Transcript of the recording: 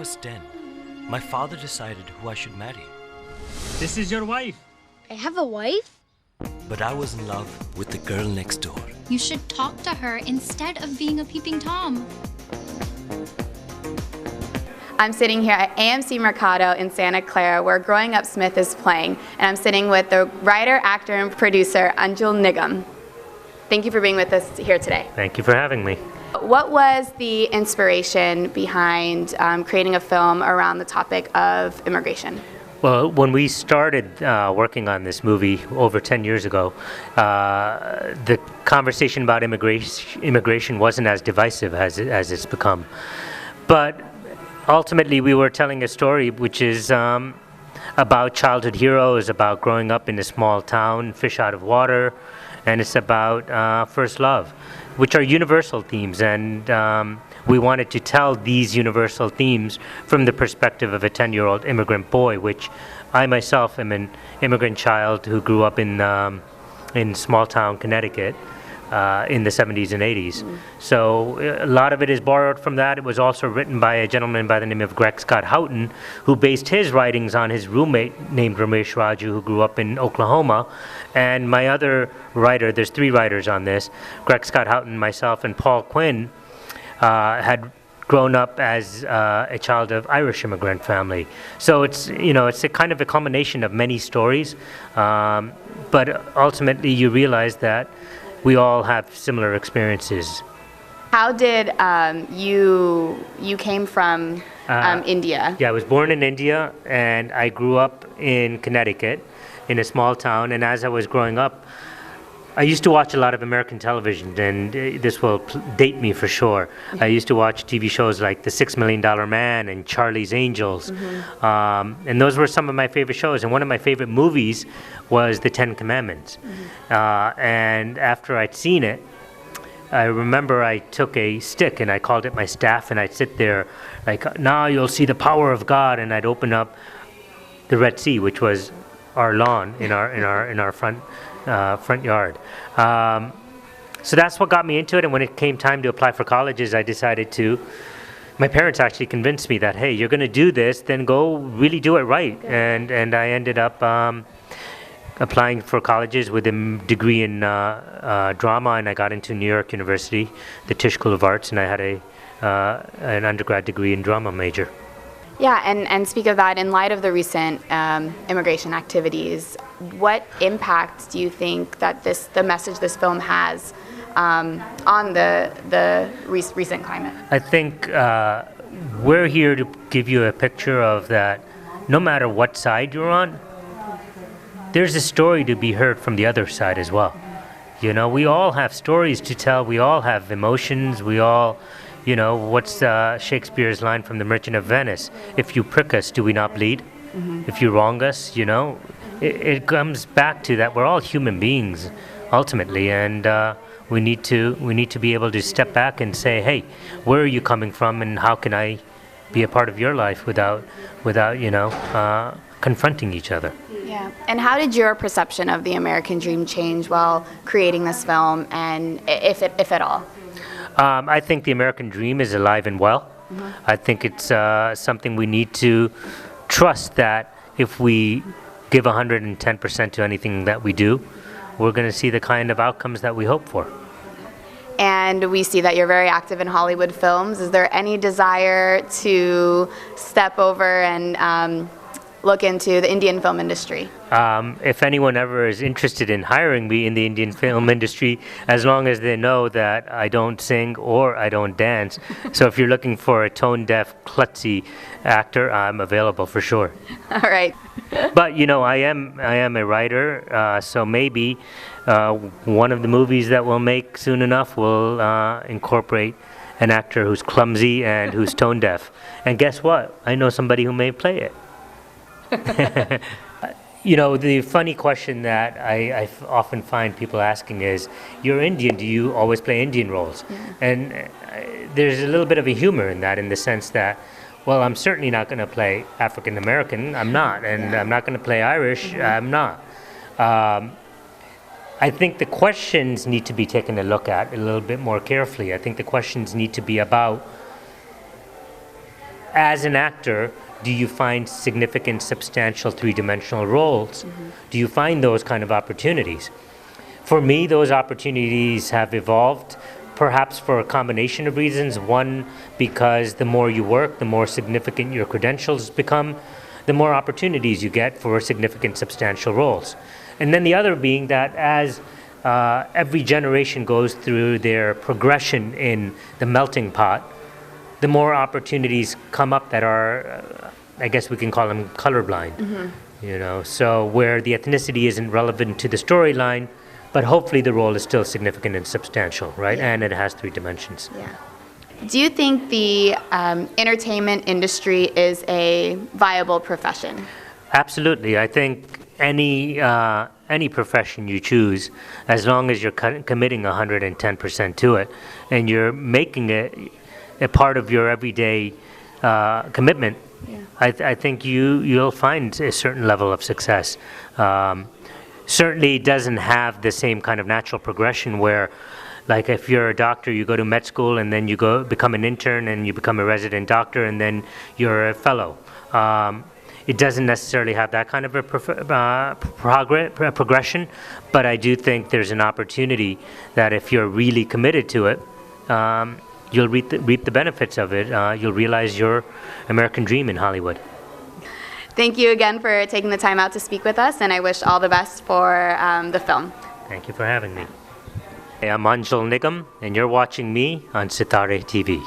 was 10, my father decided who I should marry. This is your wife. I have a wife? But I was in love with the girl next door. You should talk to her instead of being a peeping Tom. I'm sitting here at AMC Mercado in Santa Clara where Growing Up Smith is playing, and I'm sitting with the writer, actor, and producer, Anjul Nigam. Thank you for being with us here today. Thank you for having me. What was the inspiration behind creating a film around the topic of immigration? Well, when we started working on this movie over 10 years ago, the conversation about immigration wasn't as divisive as it's become. But ultimately, we were telling a story which is about childhood heroes, about growing up in a small town, fish out of water, and it's about first love, which are universal themes. And we wanted to tell these universal themes from the perspective of a 10-year-old immigrant boy, which I myself am an immigrant child who grew up in small-town Connecticut in the 70s and 80s. So a lot of it is borrowed from that. It was also written by a gentleman by the name of Greg Scott Houghton, who based his writings on his roommate named Ramesh Raju, who grew up in Oklahoma. And my other writer, there's 3 writers on this, Greg Scott Houghton, myself, and Paul Quinn, had grown up as a child of Irish immigrant family. So it's a kind of a combination of many stories, but ultimately you realize that we all have similar experiences. How did you came from India? Yeah, I was born in India, and I grew up in Connecticut, in a small town. And as I was growing up, I used to watch a lot of American television, and this will date me for sure. I used to watch TV shows like The $6 Million Man and Charlie's Angels, and those were some of my favorite shows. And one of my favorite movies was The 10 Commandments. And after I'd seen it, I remember I took a stick and I called it my staff, and I'd sit there like, now you'll see the power of God, and I'd open up the Red Sea, which was our lawn in our front yard. So that's what got me into it. And when it came time to apply for colleges, I decided to. My parents actually convinced me that, hey, you're going to do this, then go really do it right. And I ended up applying for colleges with a degree in drama, and I got into New York University, the Tisch School of Arts, and I had an undergrad degree in drama major. Yeah, and speak of that, in light of the recent immigration activities, what impact do you think that the message this film has on the recent climate? I think we're here to give you a picture of that no matter what side you're on, there's a story to be heard from the other side as well. You know, we all have stories to tell, we all have emotions, we all... You know, what's Shakespeare's line from The Merchant of Venice? If you prick us, do we not bleed? If you wrong us, you know, it comes back to that we're all human beings, ultimately, and we need to be able to step back and say, hey, where are you coming from, and how can I be a part of your life without confronting each other? Yeah. And how did your perception of the American dream change while creating this film, and if at all? I think the American dream is alive and well. I think it's something we need to trust that if we give 110% to anything that we do, we're going to see the kind of outcomes that we hope for. And we see that you're very active in Hollywood films. Is there any desire to step over and look into the Indian film industry? If anyone ever is interested in hiring me in the Indian film industry, as long as they know that I don't sing or I don't dance. So if you're looking for a tone-deaf, klutzy actor, I'm available for sure. All right. But you know, I am a writer, so maybe one of the movies that we'll make soon enough will incorporate an actor who's clumsy and who's tone-deaf. And guess what? I know somebody who may play it. You know, the funny question that I often find people asking is, you're Indian, do you always play Indian roles? And there's a little bit of a humor in that, in the sense that, well, I'm certainly not going to play African American, I'm not, and I'm not going to play Irish, I'm not. I think the questions need to be taken a look at a little bit more carefully. I think the questions need to be about as an actor, do you find significant, substantial, three-dimensional roles? Do you find those kind of opportunities? For me, those opportunities have evolved, perhaps for a combination of reasons. One, because the more you work, the more significant your credentials become, the more opportunities you get for significant, substantial roles. And then the other being that as every generation goes through their progression in the melting pot, the more opportunities come up that are, I guess we can call them colorblind. You know, so where the ethnicity isn't relevant to the storyline, but hopefully the role is still significant and substantial, right? And it has three dimensions. Yeah. Do you think the entertainment industry is a viable profession? Absolutely. I think any profession you choose, as long as you're committing 110% to it, and you're making it a part of your everyday commitment, I think you'll find a certain level of success. Certainly it doesn't have the same kind of natural progression where, like if you're a doctor, you go to med school and then you go become an intern and you become a resident doctor and then you're a fellow. It doesn't necessarily have that kind of a progression, but I do think there's an opportunity that if you're really committed to it, you'll reap the benefits of it. You'll realize your American dream in Hollywood. Thank you again for taking the time out to speak with us, and I wish all the best for the film. Thank you for having me. I'm Anjul Nigam, and you're watching me on Sitare TV.